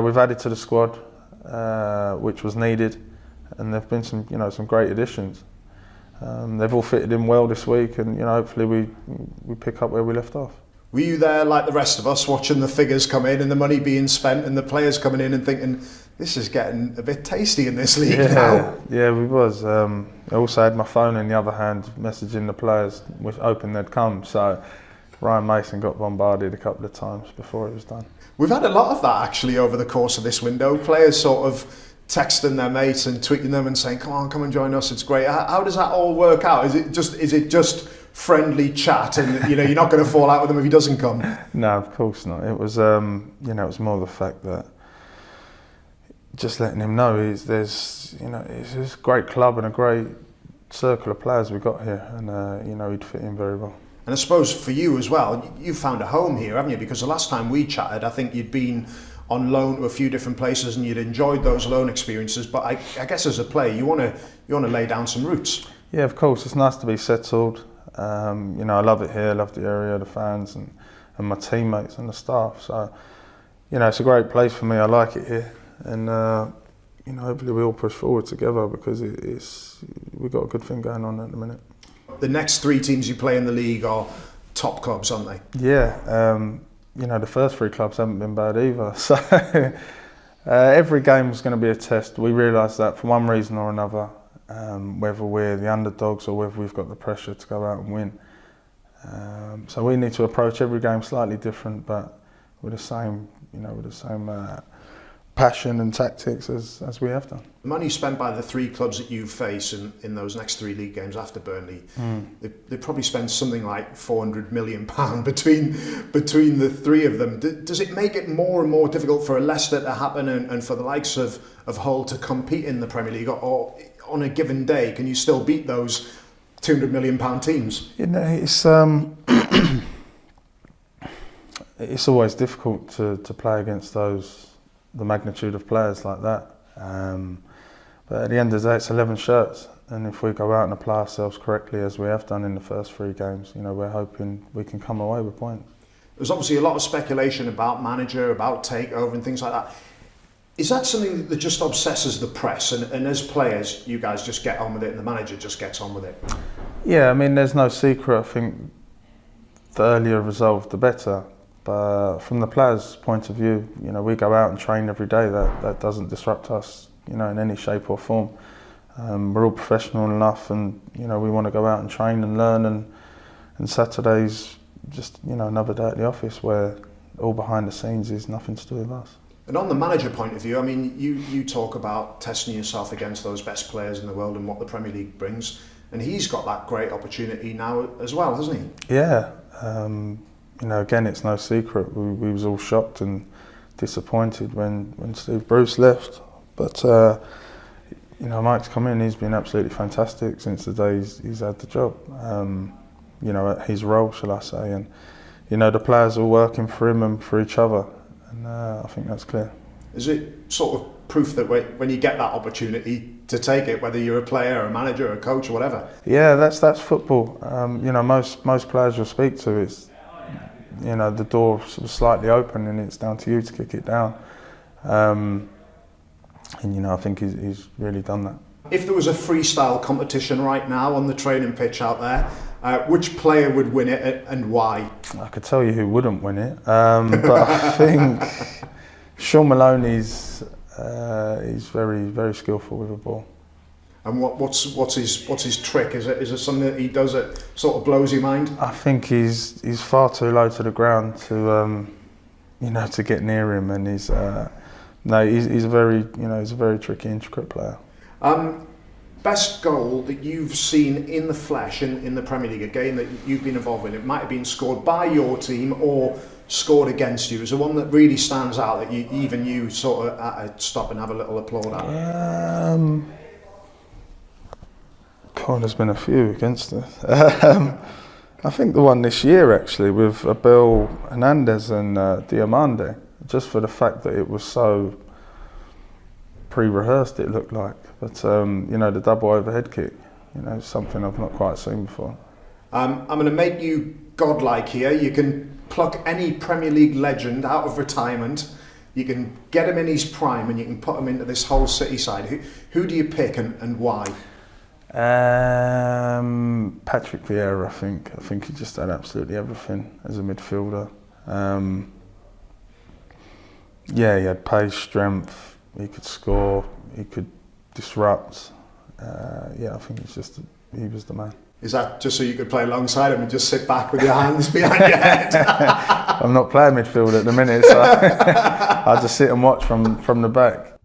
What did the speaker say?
we've added to the squad, which was needed, and there've been some great additions. They've all fitted in well this week, and hopefully we pick up where we left off. Were you there like the rest of us, watching the figures come in and the money being spent and the players coming in and thinking, this is getting a bit tasty in this league now? Yeah, we was. I also had my phone in the other hand, messaging the players, hoping they'd come. So Ryan Mason got bombarded a couple of times before it was done. We've had a lot of that actually over the course of this window. Players sort of texting their mates and tweeting them and saying, come and join us, it's great. How does that all work out? Is it just friendly chat and you're not going to fall out with him if he doesn't come? No, of course not. It was it was more the fact that just letting him know it's a great club and a great circle of players we've got here, and he'd fit in very well. And I suppose for you as well, you found a home here, haven't you? Because the last time we chatted, I think you'd been on loan to a few different places and you'd enjoyed those loan experiences. But I guess as a player, you want to lay down some roots. Yeah, of course. It's nice to be settled. I love it here. I love the area, the fans, and my teammates and the staff. So, it's a great place for me. I like it here, and hopefully we all push forward together because we've got a good thing going on at the minute. The next 3 teams you play in the league are top clubs, aren't they? Yeah. The first 3 clubs haven't been bad either. So every game is going to be a test. We realise that for one reason or another, whether we're the underdogs or whether we've got the pressure to go out and win. So we need to approach every game slightly different, but with the same, passion and tactics as we have done. The money spent by the 3 clubs that you face in those next 3 league games after Burnley, they probably spend something like £400 million between the 3 of them. Does it make it more and more difficult for a Leicester to happen and for the likes of Hull to compete in the Premier League, or on a given day can you still beat those £200 million teams? It's always difficult to play against the magnitude of players like that. But at the end of the day, it's 11 shirts, and if we go out and apply ourselves correctly as we have done in the first 3 games, we're hoping we can come away with points. There's obviously a lot of speculation about manager, about takeover and things like that. Is that something that just obsesses the press, and as players you guys just get on with it and the manager just gets on with it? Yeah, there's no secret. I think the earlier resolved the better. But from the players' point of view, we go out and train every day. That doesn't disrupt us, in any shape or form. We're all professional enough, and we want to go out and train and learn. And Saturday's just another day at the office where all behind the scenes is nothing to do with us. And on the manager point of view, you talk about testing yourself against those best players in the world and what the Premier League brings, and he's got that great opportunity now as well, hasn't he? Yeah. Again, it's no secret. We was all shocked and disappointed when Steve Bruce left. But, Mike's come in, he's been absolutely fantastic since the day he's had the job. At his role, shall I say. And, the players are working for him and for each other. And I think that's clear. Is it sort of proof that when you get that opportunity to take it, whether you're a player, a manager, a coach or whatever? Yeah, that's football. Most players you'll speak to, it's, the door sort of slightly open and it's down to you to kick it down. I think he's really done that. If there was a freestyle competition right now on the training pitch out there, which player would win it and why? I could tell you who wouldn't win it, but I think Sean Maloney's he's very, very skillful with the ball. And what's his trick? Is it something that he does that sort of blows your mind? I think he's far too low to the ground to to get near him, and he's a very tricky, intricate player. Best goal that you've seen in the flesh in the Premier League, a game that you've been involved in, it might have been scored by your team or scored against you. Is there one that really stands out that you sort of stop and have a little applaud at? God, there's been a few against us. I think the one this year actually with Abel Hernandez and Diamande, just for the fact that it was so pre-rehearsed, it looked like. But the double overhead kick, something I've not quite seen before. I'm going to make you godlike here. You can pluck any Premier League legend out of retirement You can get him in his prime and you can put him into this whole City side. Who do you pick and why? Patrick Vieira, I think. I think he just had absolutely everything as a midfielder. Yeah, he had pace, strength, he could score, he could disrupt. Yeah, I think he was the man. Is that just so you could play alongside him and just sit back with your hands behind your head? I'm not playing midfield at the minute, so I'll just sit and watch from the back.